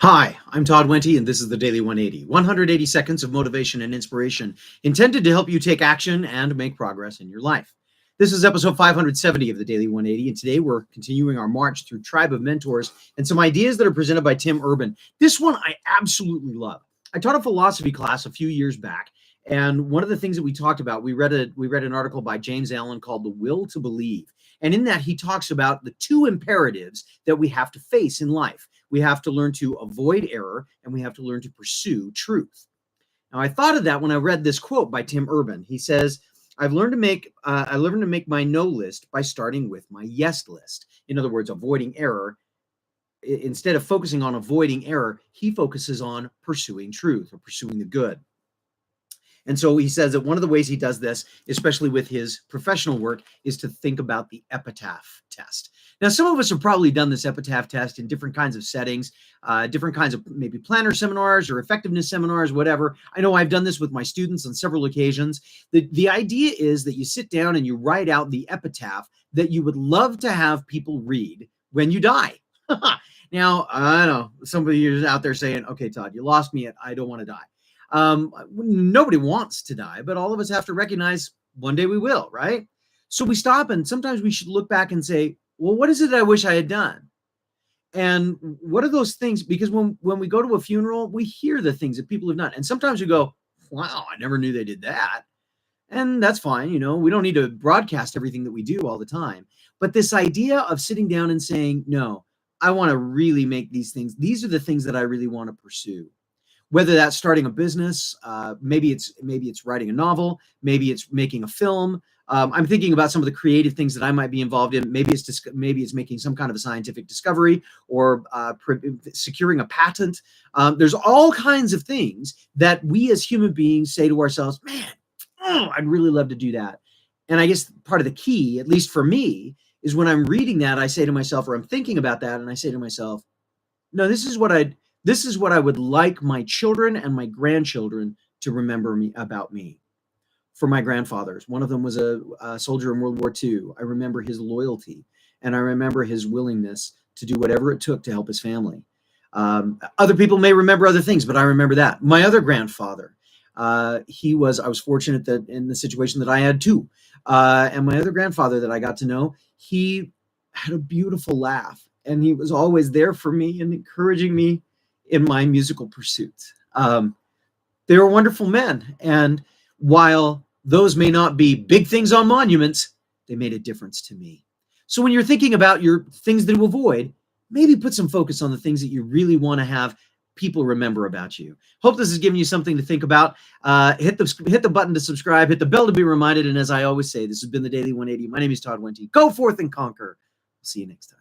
Hi, I'm Todd Wente, and this is the Daily 180. 180 seconds of motivation and inspiration intended to help you take action and make progress in your life. This is episode 570 of the Daily 180, and today we're continuing our march through Tribe of Mentors and some ideas that are presented by Tim Urban. This one I absolutely love. I taught a philosophy class a few years back, and one of the things that we talked about, we read an article by James Allen called The Will to Believe. And in that, he talks about the two imperatives that we have to face in life. We have to learn to avoid error, and we have to learn to pursue truth. Now, I thought of that when I read this quote by Tim Urban. He says, I learned to make my no list by starting with my yes list. In other words, avoiding error. Instead of focusing on avoiding error, he focuses on pursuing truth or pursuing the good. And so he says that one of the ways he does this, especially with his professional work, is to think about the Epitaph Test. Now, some of us have probably done this Epitaph Test in different kinds of settings, different kinds of maybe planner seminars or effectiveness seminars, whatever. I know I've done this with my students on several occasions. The idea is that you sit down and you write out the epitaph that you would love to have people read when you die. Now, I know somebody is out there saying, okay, Todd, you lost me at I don't want to die. Nobody wants to die, but all of us have to recognize one day we will, right? So we stop, and sometimes we should look back and say, well, what is it I wish I had done? And what are those things? Because when we go to a funeral, we hear the things that people have done. And sometimes we go, wow, I never knew they did that. And that's fine. You know, we don't need to broadcast everything that we do all the time. But this idea of sitting down and saying, no, I want to really make these things. These are the things that I really want to pursue. Whether that's starting a business, maybe it's writing a novel, maybe it's making a film. I'm thinking about some of the creative things that I might be involved in. Maybe it's making some kind of a scientific discovery or securing a patent. There's all kinds of things that we as human beings say to ourselves, man, I'd really love to do that. And I guess part of the key, at least for me, is when I'm reading that, I say to myself, or I'm thinking about that, and I say to myself, no, this is what I would like my children and my grandchildren to remember about me. For my grandfathers, one of them was a soldier in World War II. I remember his loyalty, and I remember his willingness to do whatever it took to help his family. Other people may remember other things, but I remember that. My other grandfather, I was fortunate that in the situation that I had too. And my other grandfather that I got to know, he had a beautiful laugh, and he was always there for me and encouraging me in my musical pursuits. They were wonderful men. And while those may not be big things on monuments, they made a difference to me. So when you're thinking about your things to avoid, maybe put some focus on the things that you really want to have people remember about you. Hope this has given you something to think about. Hit the button to subscribe, hit the bell to be reminded. And as I always say, this has been the Daily 180. My name is Todd Wente. Go forth and conquer. See you next time.